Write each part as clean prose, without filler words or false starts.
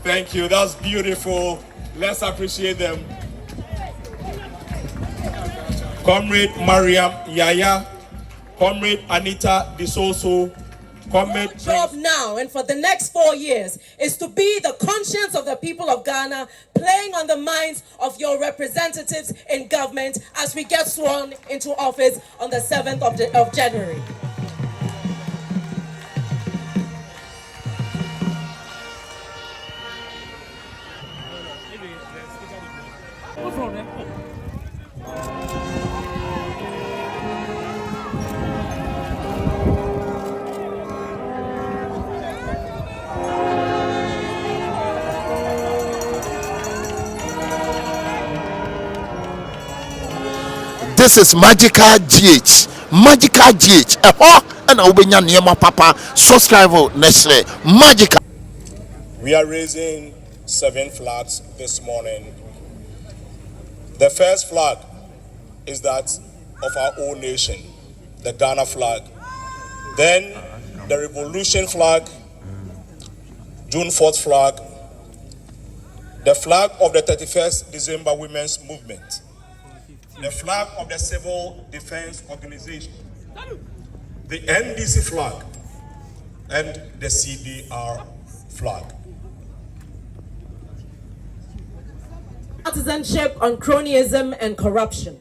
Thank you. That's beautiful. Let's appreciate them. Comrade Mariam Yaya, Comrade Anita Disoso, Comrade. Our job now and for the next 4 years is to be the conscience of the people of Ghana, playing on the minds of your representatives in government as we get sworn into office on the 7th of January. This is Magical GH. Magical GH. And I will be near my papa. Subscribe next week. Magical. We are raising 7 flags this morning. The first flag is that of our own nation, the Ghana flag. Then the Revolution flag, June 4th flag, the flag of the 31st December Women's Movement, the flag of the Civil Defense Organization, the NDC flag, and the CDR flag. Partisanship on cronyism and corruption.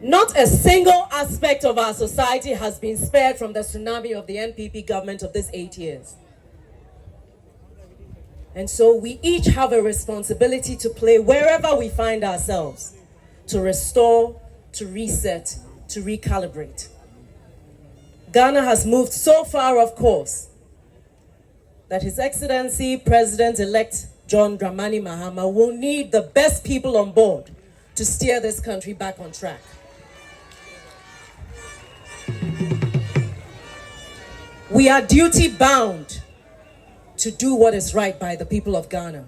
Not a single aspect of our society has been spared from the tsunami of the NPP government of these 8 years. And so we each have a responsibility to play wherever we find ourselves, to restore, to reset, to recalibrate. Ghana has moved so far, of course, that His Excellency President-elect John Dramani Mahama will need the best people on board to steer this country back on track. We are duty-bound to do what is right by the people of Ghana,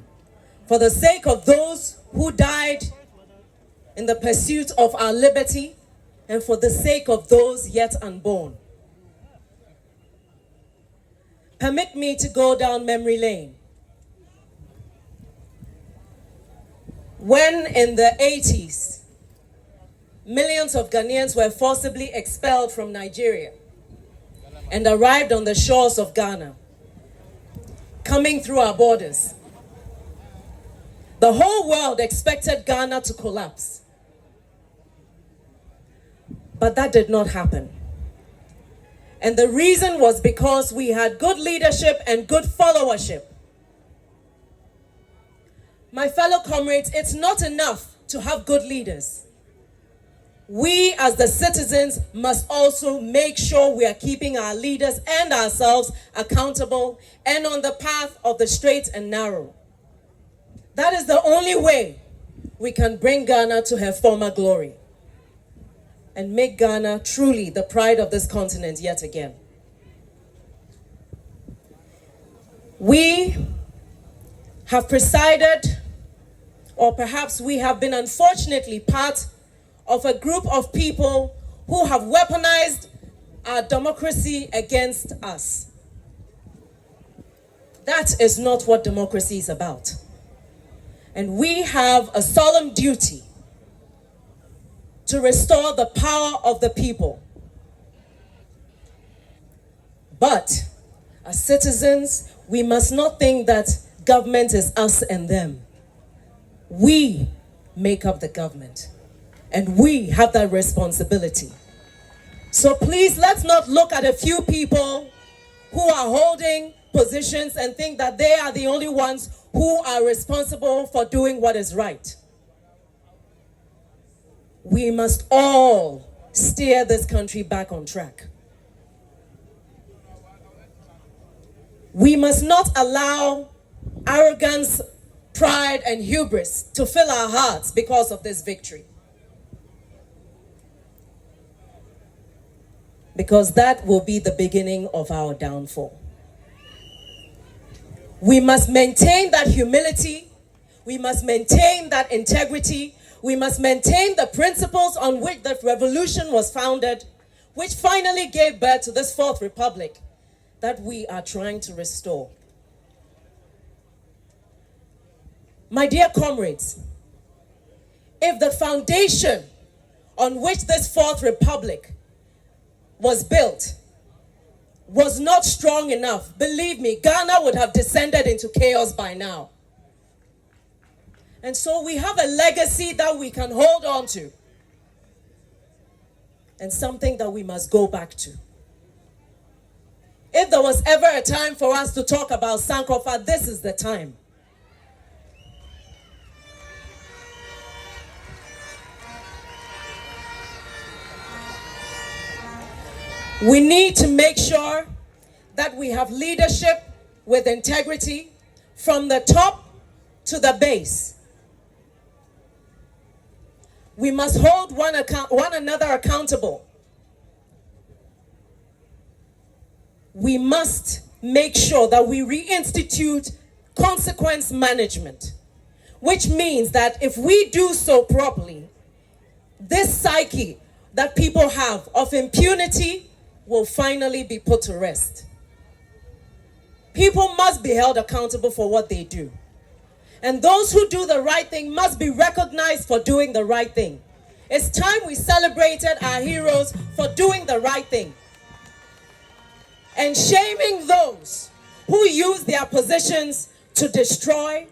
for the sake of those who died in the pursuit of our liberty, and for the sake of those yet unborn. Permit me to go down memory lane. When in the 80s, millions of Ghanaians were forcibly expelled from Nigeria and arrived on the shores of Ghana, coming through our borders. The whole world expected Ghana to collapse. But that did not happen. And the reason was because we had good leadership and good followership. My fellow comrades, it's not enough to have good leaders. We as the citizens must also make sure we are keeping our leaders and ourselves accountable and on the path of the straight and narrow. That is the only way we can bring Ghana to her former glory and make Ghana truly the pride of this continent yet again. We have presided, or perhaps we have been unfortunately part of a group of people who have weaponized our democracy against us. That is not what democracy is about. And we have a solemn duty to restore the power of the people. But as citizens, we must not think that government is us and them. We make up the government, and we have that responsibility. So please, let's not look at a few people who are holding positions and think that they are the only ones who are responsible for doing what is right. We must all steer this country back on track. We must not allow arrogance, pride, and hubris to fill our hearts because of this victory. Because that will be the beginning of our downfall. We must maintain that humility. We must maintain that integrity. We must maintain the principles on which the revolution was founded. which finally gave birth to this fourth republic that we are trying to restore. My dear comrades, if the foundation on which this fourth republic was built was not strong enough, believe me, Ghana would have descended into chaos by now. And so we have a legacy that we can hold on to, and something that we must go back to. If there was ever a time for us to talk about Sankofa, this is the time. We need to make sure that we have leadership with integrity from the top to the base. We must hold one another accountable. We must make sure that we reinstitute consequence management, which means that if we do so properly, this psyche that people have of impunity will finally be put to rest. People must be held accountable for what they do. And those who do the right thing must be recognized for doing the right thing. It's time we celebrated our heroes for doing the right thing. And shaming those who use their positions to destroy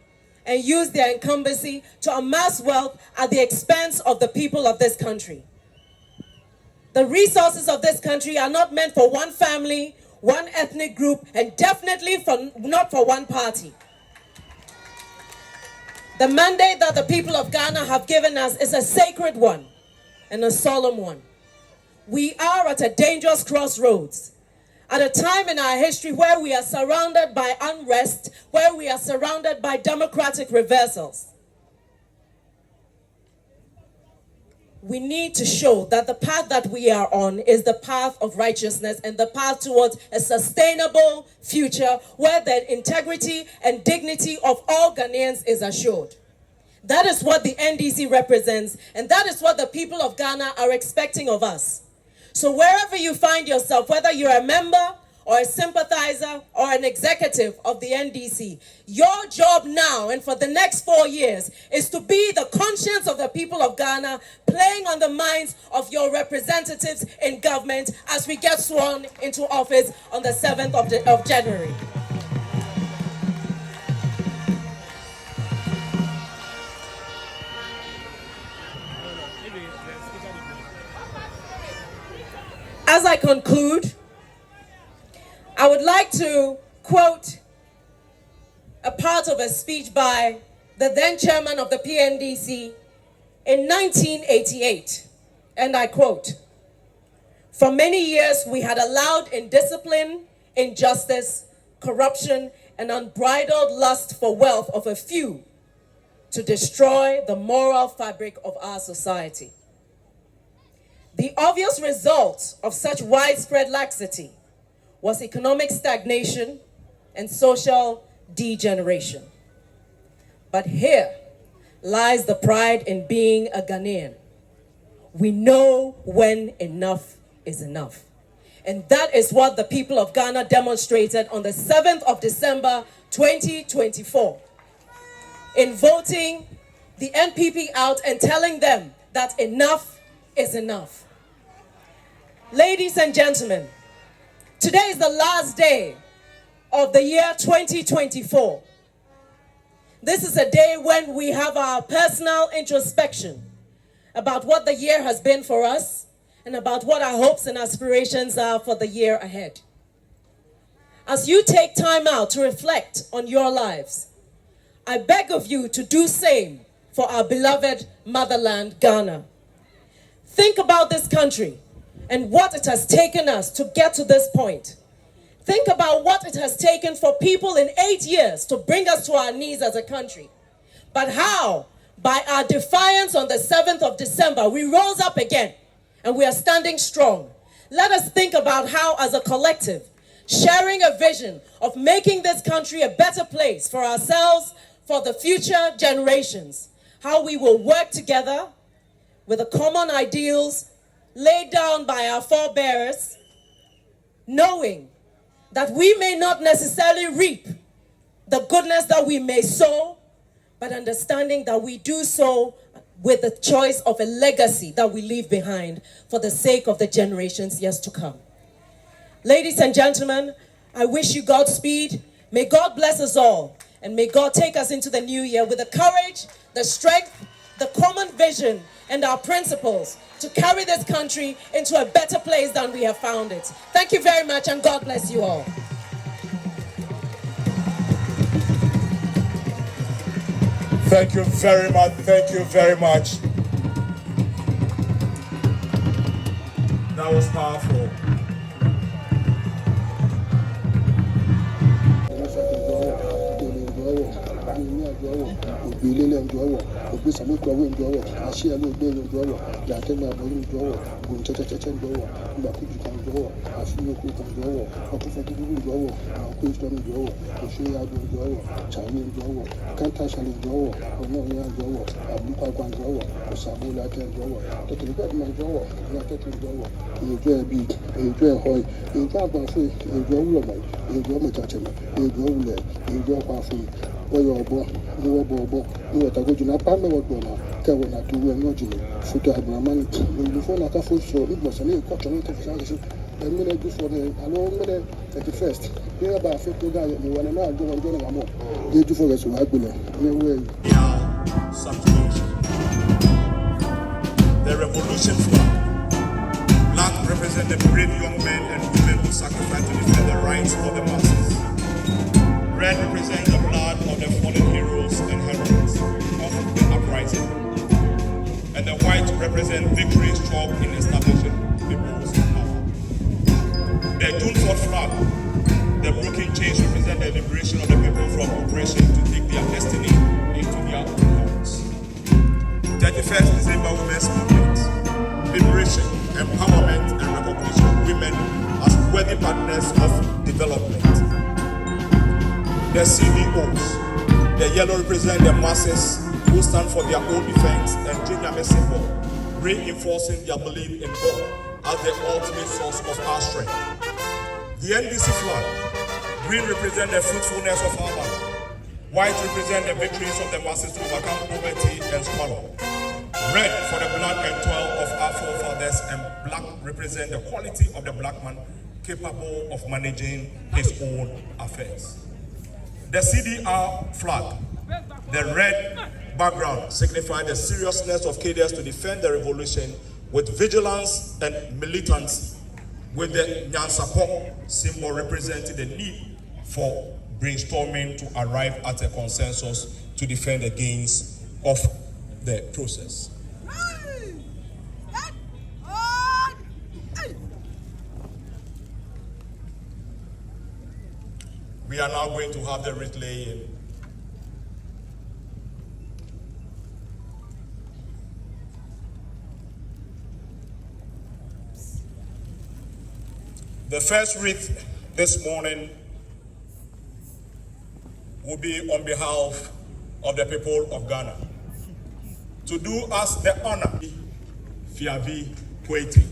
and use their incumbency to amass wealth at the expense of the people of this country. The resources of this country are not meant for one family, one ethnic group, and definitely not for one party. The mandate that the people of Ghana have given us is a sacred one and a solemn one. We are at a dangerous crossroads, at a time in our history where we are surrounded by unrest, where we are surrounded by democratic reversals. We need to show that the path that we are on is the path of righteousness and the path towards a sustainable future where the integrity and dignity of all Ghanaians is assured. That is what the NDC represents, and that is what the people of Ghana are expecting of us. So wherever you find yourself, whether you're a member or a sympathizer or an executive of the NDC, your job now and for the next 4 years is to be the conscience of the people of Ghana, playing on the minds of your representatives in government as we get sworn into office on the 7th of January. As I conclude, I would like to quote a part of a speech by the then chairman of the PNDC in 1988, and I quote, "For many years we had allowed indiscipline, injustice, corruption, and unbridled lust for wealth of a few to destroy the moral fabric of our society. The obvious result of such widespread laxity was economic stagnation and social degeneration. But here lies the pride in being a Ghanaian. We know when enough is enough. And that is what the people of Ghana demonstrated on the 7th of December 2024 in voting the NPP out and telling them that enough is enough. Ladies and gentlemen, today is the last day of the year 2024. This is a day when we have our personal introspection about what the year has been for us and about what our hopes and aspirations are for the year ahead. As you take time out to reflect on your lives, I beg of you to do same for our beloved motherland, Ghana. Think about this country and what it has taken us to get to this point. Think about what it has taken for people in 8 years to bring us to our knees as a country. But how? By our defiance on the 7th of December, we rose up again and we are standing strong. Let us think about how, as a collective, sharing a vision of making this country a better place for ourselves, for the future generations, how we will work together with the common ideals laid down by our forebears, knowing that we may not necessarily reap the goodness that we may sow, but understanding that we do so with the choice of a legacy that we leave behind for the sake of the generations yet to come. Ladies and gentlemen, I wish you Godspeed. May God bless us all, and may God take us into the new year with the courage, the strength, the common vision, and our principles to carry this country into a better place than we have found it. Thank you very much, and God bless you all. Thank you very much. Thank you very much. That was powerful. The revolution flag. Black represent the brave young men and women who sacrificed to defend the rights of the masses. Red represents the blood of the fallen heroes and heroines of the uprising. And the white represent victory strong in establishing people's power. The June 4th flag, the broken chains, represent the liberation of the people from oppression to take their destiny into their own hands. 31st December Women's Movement, liberation, empowerment, and recognition of women as worthy partners of development. The CVOs, the yellow represent the masses who stand for their own defense and Jinyame symbol, reinforcing their belief in God as the ultimate source of our strength. The NDC flag, green represent the fruitfulness of our land, white represent the victories of the masses to overcome poverty and squalor, red for the blood and toil of our forefathers, and black represent the quality of the black man capable of managing his own affairs. The CDR flag, the red background, signifies the seriousness of cadres to defend the revolution with vigilance and militance, with the Nyansapong symbol representing the need for brainstorming to arrive at a consensus to defend the gains of the process. We are now going to have the wreath laying. The first wreath this morning will be on behalf of the people of Ghana. To do us the honor, Fiavi Kweti.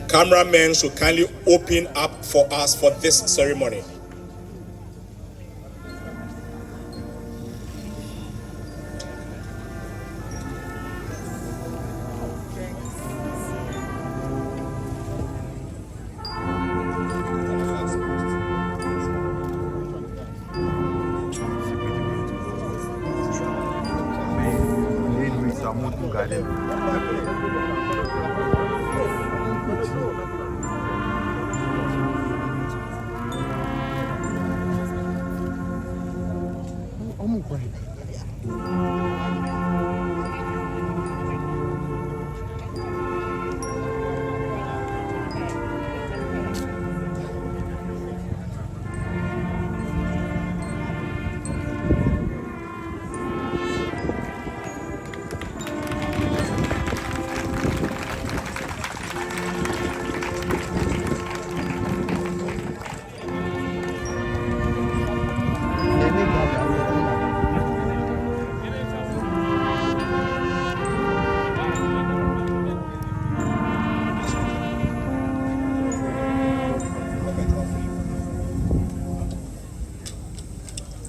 Cameramen should kindly open up for us for this ceremony.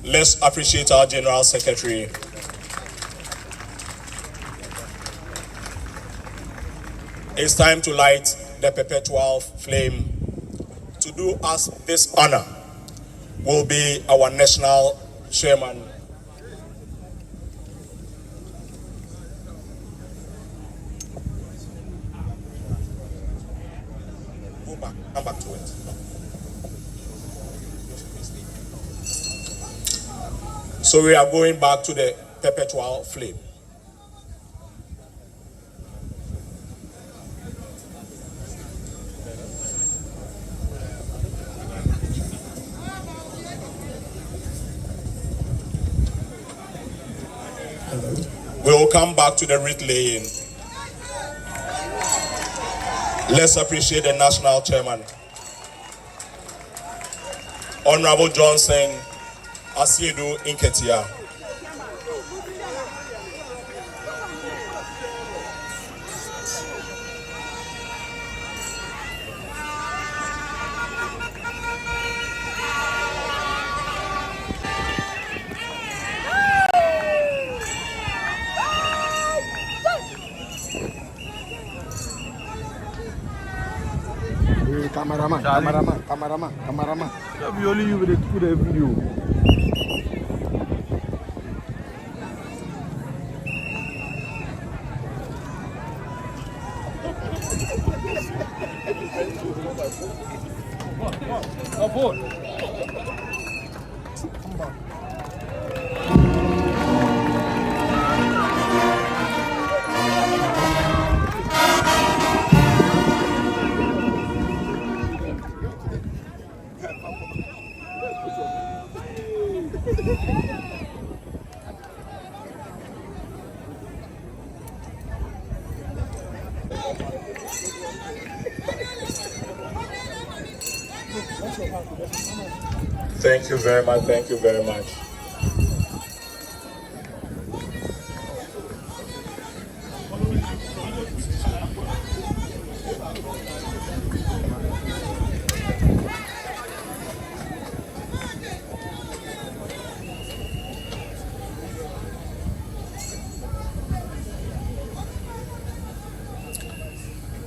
Let's appreciate our General Secretary. It's time to light the perpetual flame. To do us this honor will be our national chairman. Go back, come back to it. So we are going back to the perpetual flame. We will come back to the wreath laying. Let's appreciate the national chairman, Honorable Johnson Asiedu Inketia. Cameraman. We only you with the video. Thank you very much. Thank you very much.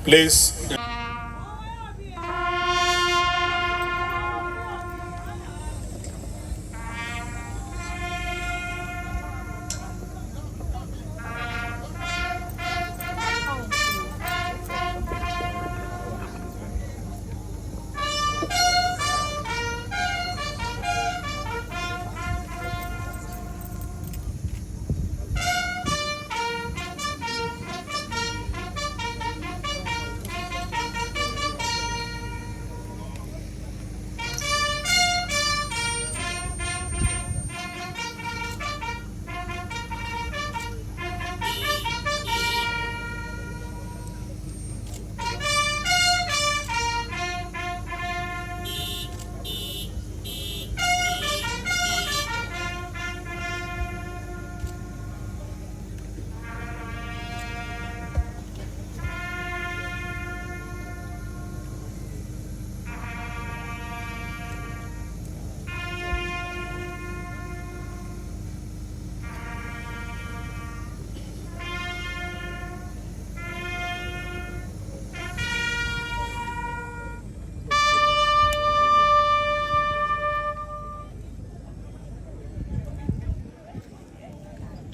Please.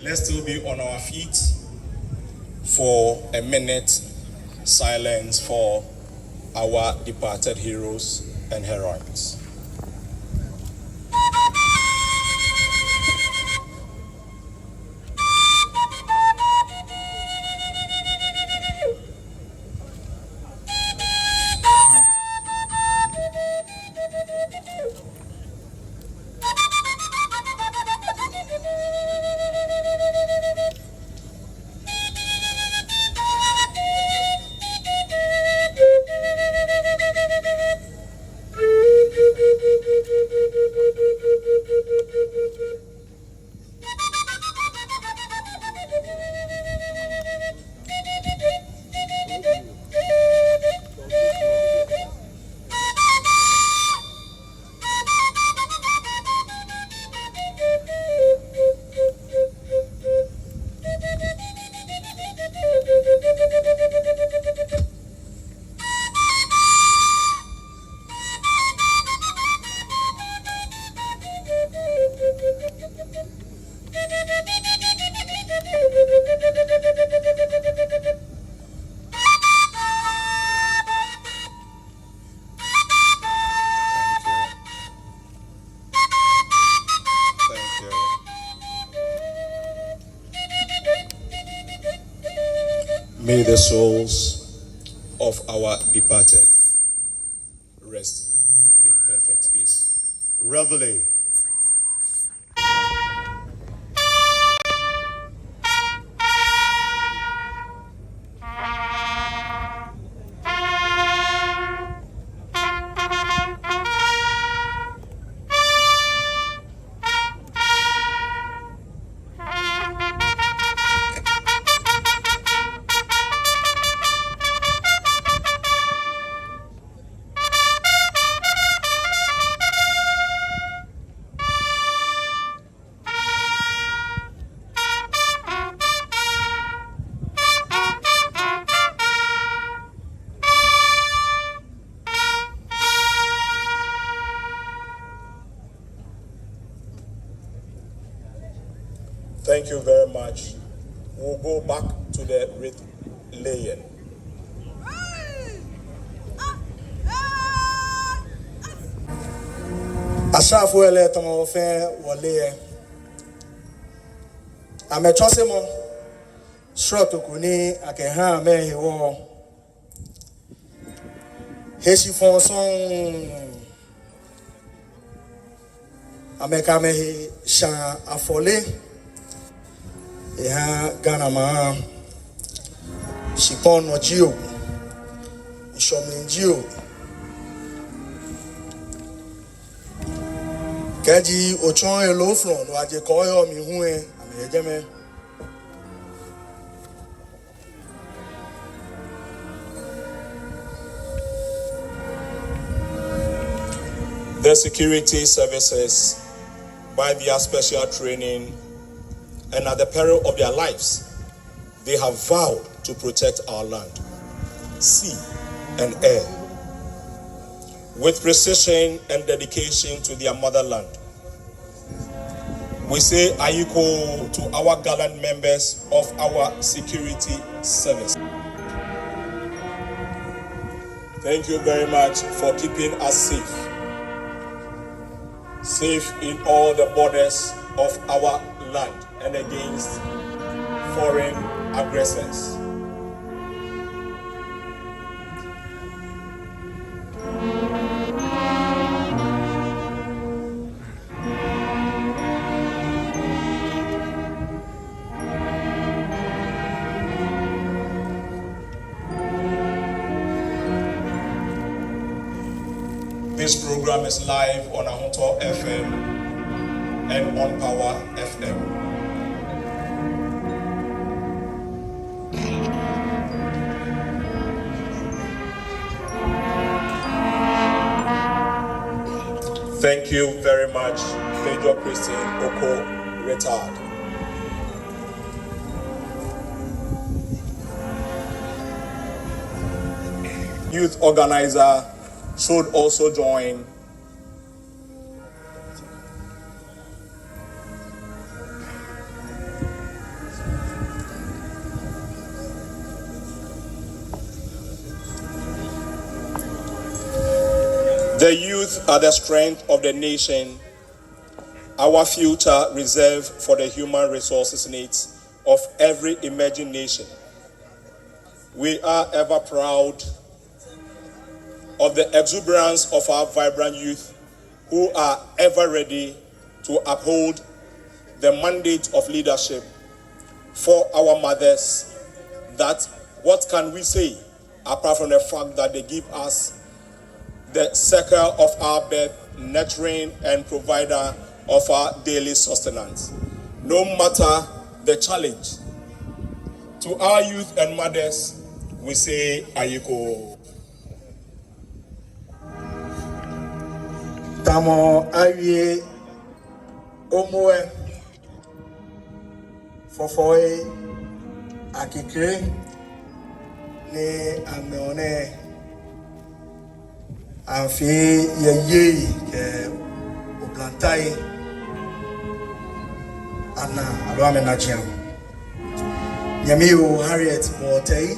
Let's still be on our feet for a minute silence for our departed heroes and heroines. May the souls of our departed rest in perfect peace. Reveille. Thank you very much. We'll go back to the wreath laying. Asafo ele tomo fe wole amechose mo short okuni akeha me hewo hesi fonson ameka me sha afole ya Ghana ma shipon ojio shomlenjio Kaji ochon elo flon wa je koyo mi hu e amejeme The security services, by their special training and at the peril of their lives, they have vowed to protect our land, sea, and air. With precision and dedication to their motherland, we say Ayiko to our gallant members of our security service. Thank you very much for keeping us safe in all the borders of our land and against foreign aggressors. This program is live on Ahunto FM and on Power FM. Thank you very much, Major Christine Oko, retired. Youth organizer should also join. The youth are the strength of the nation, our future reserved for the human resources needs of every emerging nation. We are ever proud of the exuberance of our vibrant youth who are ever ready to uphold the mandate of leadership for our mothers. That what can we say apart from the fact that they give us the circle of our birth, nurturing and provider of our daily sustenance. No matter the challenge, to our youth and mothers, we say Ayiko. Tamo awie omoe fofoe akikre ne ameone afi yeye ke oblantai ana alwame na chiam Yamiu Harriet Motei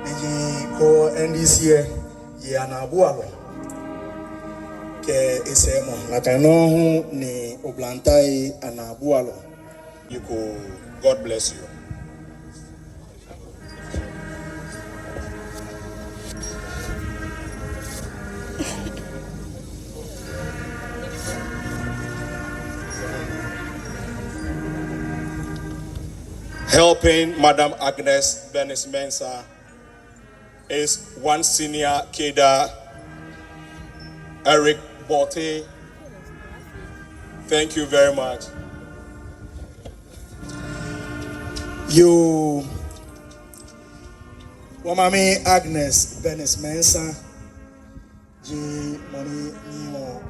Niji ko NDC ye anabualo ke isemo nakano hu ni oblantai anabualo. You go, God bless you. Helping Madam Agnes Benis Mensah is one senior cadre, Eric Botte. Thank you very much. You, Wamami Agnes Benis Mensah, G Money Nimo,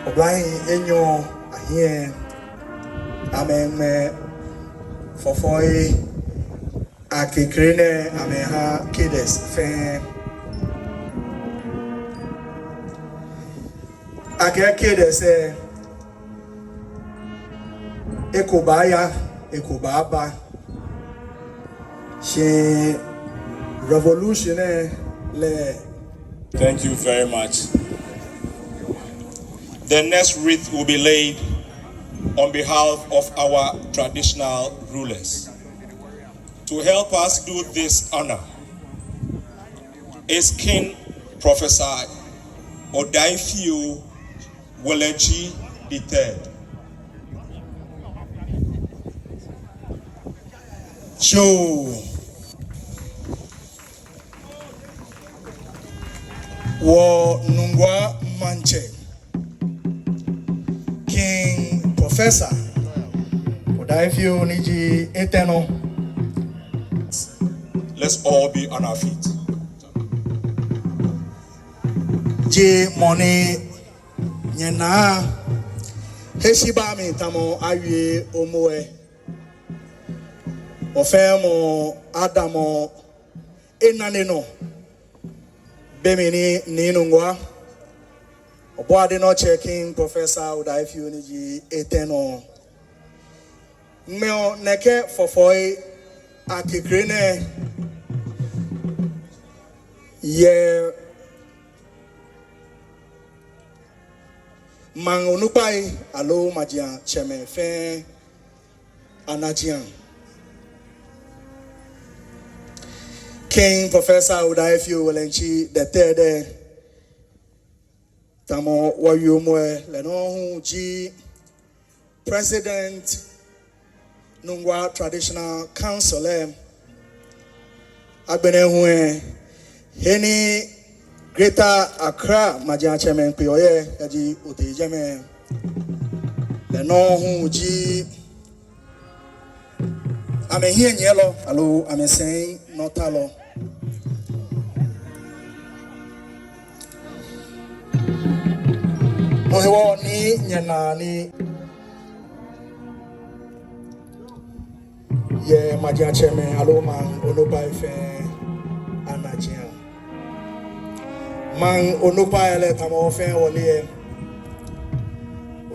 O'Brien Enyo, Ahien, Amen, Fofoy, Akikrine, Ameha, Kides, Fan, Akia Kides, Ekobaya, Ekobaba, she revolutionary le. Thank you very much. The next wreath will be laid on behalf of our traditional rulers. To help us do this honor is King Professor Odaifiu Welechi III. Show Wo Nungwa Manche King Professor Odaifiu Niji Eteno. Let's all be on our feet. J Money Nyena Heshibami Tamo Aye Omoe Ofemo Adamo Enaneno Bemini Ninungwa Oboade no checking Professor Odaifiu Niji Eteno Meo Neke Fofoi Akikrine Ye Mangunupai Alo Majian Cheme Fe Anajian King Professor Odaifiu Welechi III Tamo Wayumwe Leno G President Nungwa Traditional Council Agbenehue Heni Greater Accra Majian Chairman Pioye Yaji Utejeme Leno G I'm here in yellow, hello, I'm saying not hello. No, he ni Yanani. Yeah, my dear chairman, hello, man, Onopai Fan, Anajian. Man, Onopai let him off and Ole.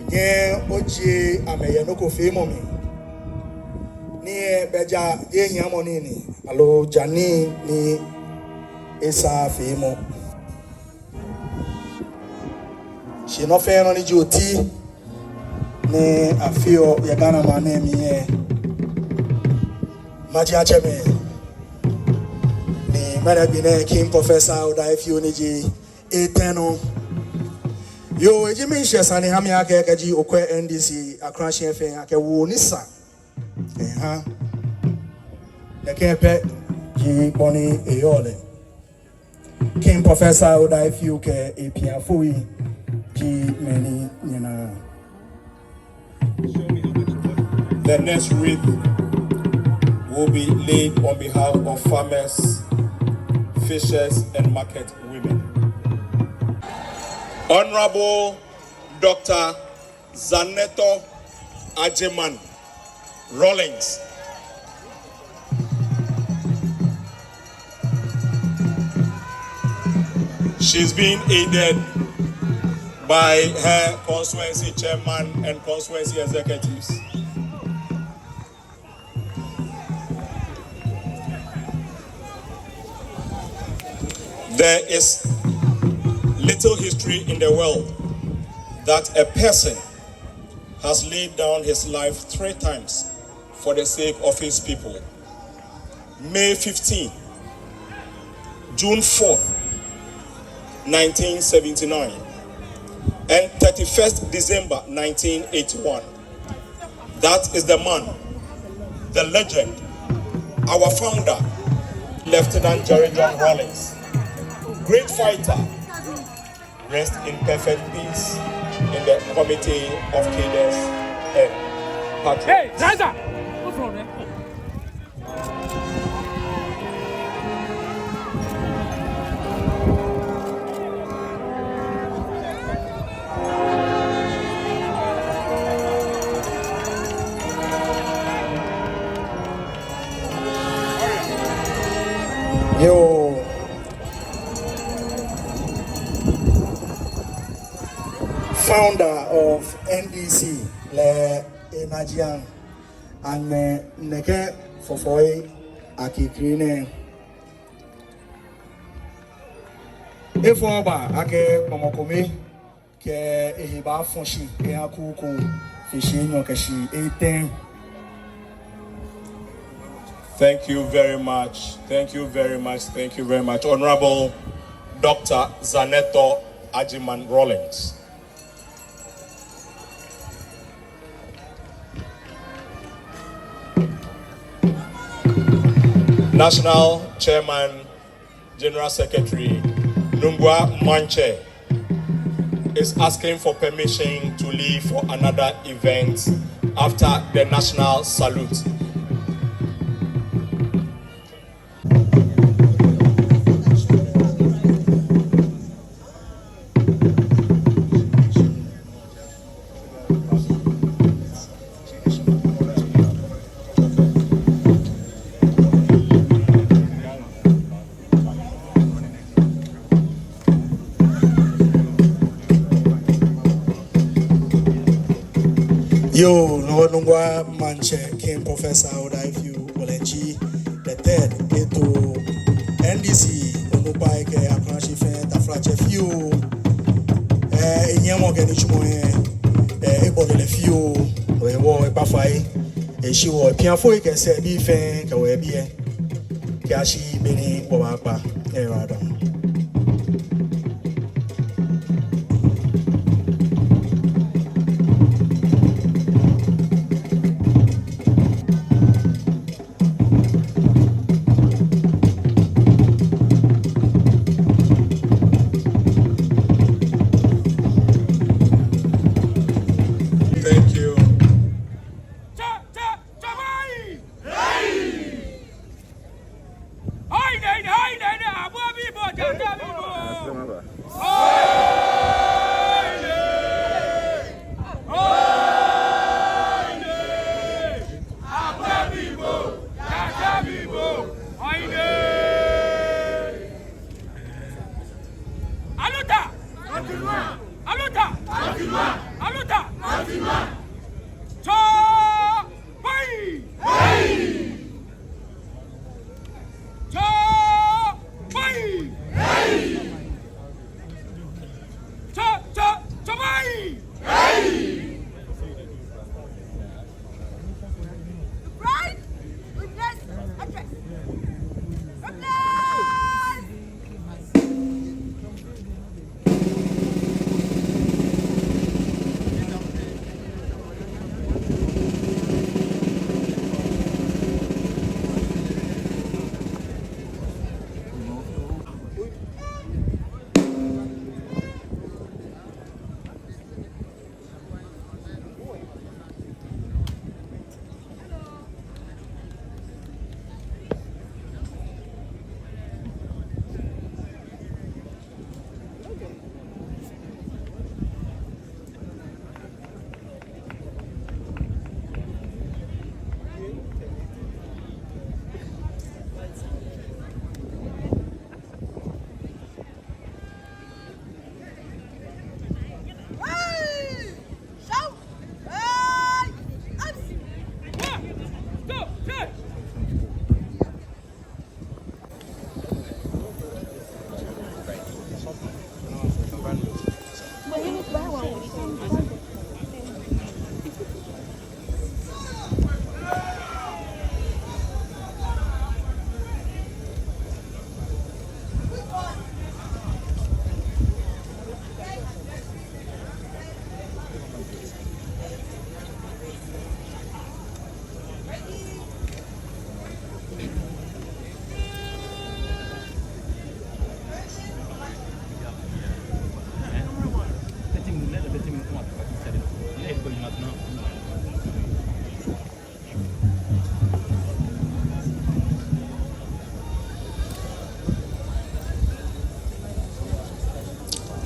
Yeah, Oji, I'm a Yanoko Fimo. Ni beja ye nyamoni ni alo jani ni esa fimo she no fe no ni joti ni afio ya Ghana mane mi maji acheme ni mara bine King Professor Odaifiu Niji eteno yo ejimi she sani hami ake kaji okwe NDC Accra Shefe ake wo ni sa the Kepe G Bonnie Eole King Professor Odaifiu Ke Epiafui G Many Nina. The next wreath will be laid on behalf of farmers, fishers, and market women. Honorable Dr. Zaneto Ajeman Rawlings. She's being aided by her constituency chairman and constituency executives. There is little history in the world that a person has laid down his life 3 times for the sake of his people. May 15, June 4th, 1979, and 31st December 1981. That is the man the legend, our founder, Lieutenant Jerry John Rawlings, great fighter, rest in perfect peace in the committee of cadets and patriots. Hey, Zaza! What's wrong, man? Yo, founder of NDC, Le Enajian, and Neke Fofoy Akikrine. Efoba ake Momokome, ke Ehiba Fonshi, Eakuku, Fishin Yokeshi, 18. Thank you very much. Thank you very much. Thank you very much. Honorable Dr. Zaneto Ajiman Rawlings. National Chairman, General Secretary Nungwa Manche is asking for permission to leave for another event after the national salute. Yo, no Nungwa Manche, King Professor Oda, if you will the third, to NDC, Onupaike, Apranchi Fen, Tafrache Few, Inyamo Ganichmo, Ebo de Few, Wewo, Pafai, a she will Piafo, can say, be fan, Kawebie, Kashi, Beni, Wapa, Eradon. Thank you.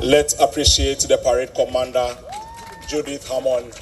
Let's appreciate the parade commander, Judith Hammond.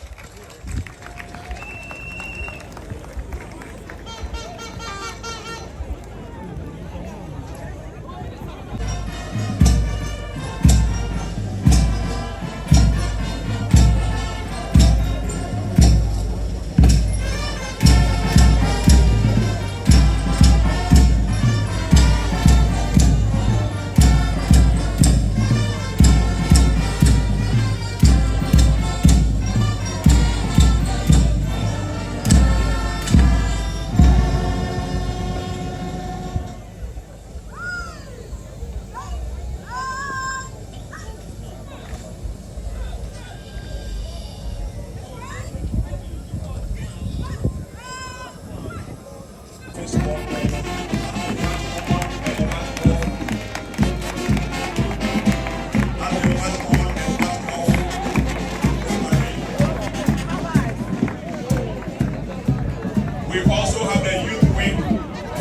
We also have the youth wing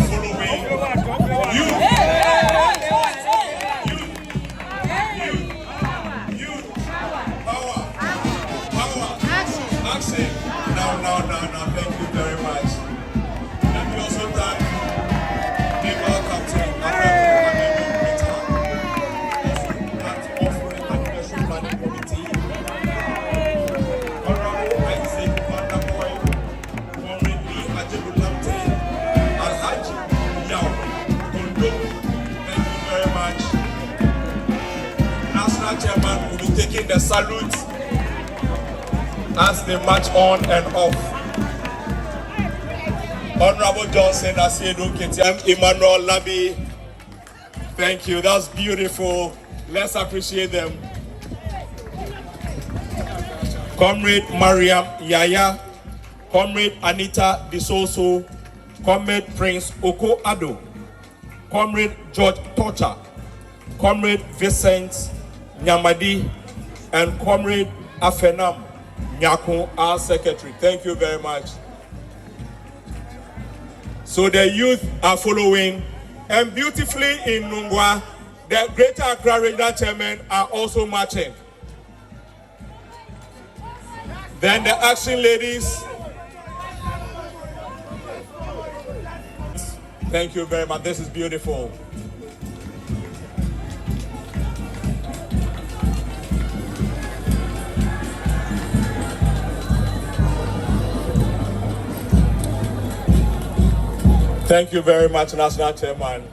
following. Youth. Power. Action. No. Thank you very much. Let me also thank the World Captain, also the National Planning Committee, Honorable Isaac Vanderboy, Comrade Lee Ajebulamte, Alhaji Yao Kondo. Thank you very much. National Chairman will be taking the salute as they march on and off. Honorable Johnson Asiedu Ketiam, Emmanuel Labi. Thank you. That's beautiful. Let's appreciate them. Comrade Mariam Yaya, Comrade Anita Disoso, Comrade Prince Oko Ado, Comrade George Torcha, Comrade Vincent Nyamadi, and Comrade Afenam Nyako, our secretary. Thank you very much. So the youth are following, and beautifully in Nungwa, the Greater Accra Regional Chairmen are also marching. Then the action ladies. Thank you very much. This is beautiful. Thank you very much, National Chairman.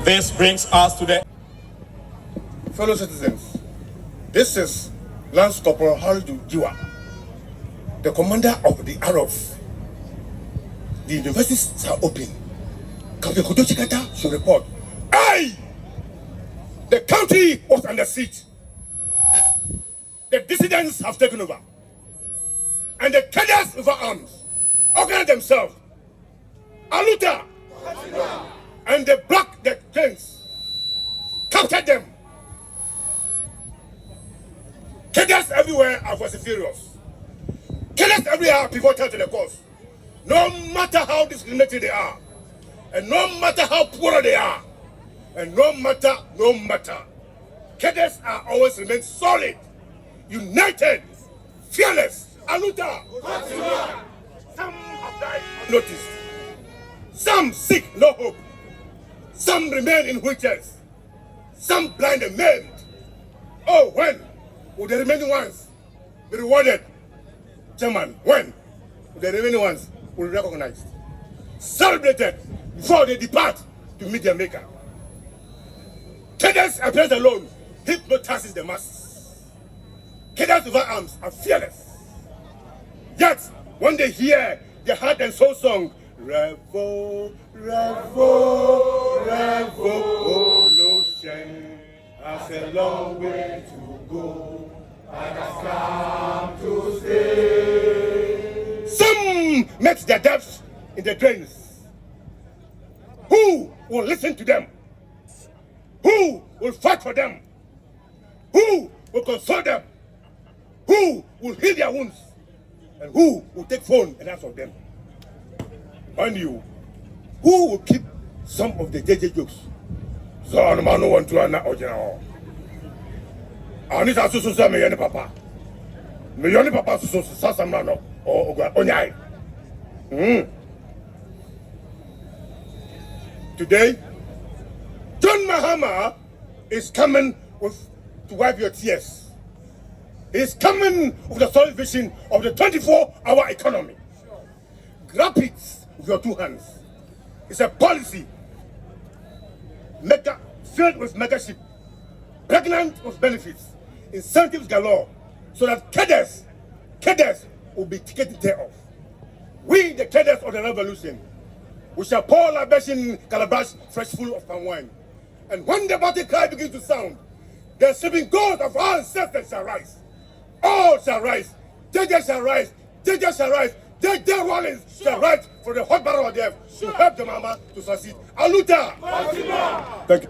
This brings us to the... Fellow citizens, this is Lance Corporal Haldu Jiwa, the commander of the ROF. The universities are open. Captain Kodochikata should report. Aye! The country was under siege. The dissidents have taken over. And the cadres with arms organize themselves. Aluta! And they block the trains. Captured them. Cadres everywhere are vociferous. Cadres everywhere are pivotal to the cause. No matter how discriminated they are, and no matter how poor they are, and no matter, cadres are always remain solid, united, fearless. Aluta! Some have died unnoticed. Some sick, no hope. Some remain in wheelchairs. Some blind and maimed. Oh, when will the remaining ones be rewarded? Chairman, when will the remaining ones be recognized? Celebrated before they depart to meet their maker. Cadets appears alone, hypnotizes the masses. Cadets without arms are fearless. Yet, when they hear the heart and soul song, Revo, Revo, Revolution has a long way to go, and has come to stay. Some met their deaths in the drains. Who will listen to them? Who will fight for them? Who will console them? Who will heal their wounds? And who will take phone and answer them? Mind you, who will keep some of the JJ jokes? So I'm not want to an original. I need to say me any papa. Me only papa so Sasamano or Onyai. Today, John Mahama is coming to wipe your tears. He's coming with the solid vision of the 24-hour economy. Grab it with your 2 hands. It's a policy filled with membership, pregnant with benefits, incentives galore, so that cadres will be taken care of. We, the cadres of the revolution, we shall pour libation calabash fresh full of palm wine. And when the battle cry begins to sound, the sleeping ghost of our ancestors shall rise. All shall rise. JJ shall rise. JJ shall rise. JJ Rawlings shall rise for the hot battle of death to help the mama to succeed. Aluta! Thank you.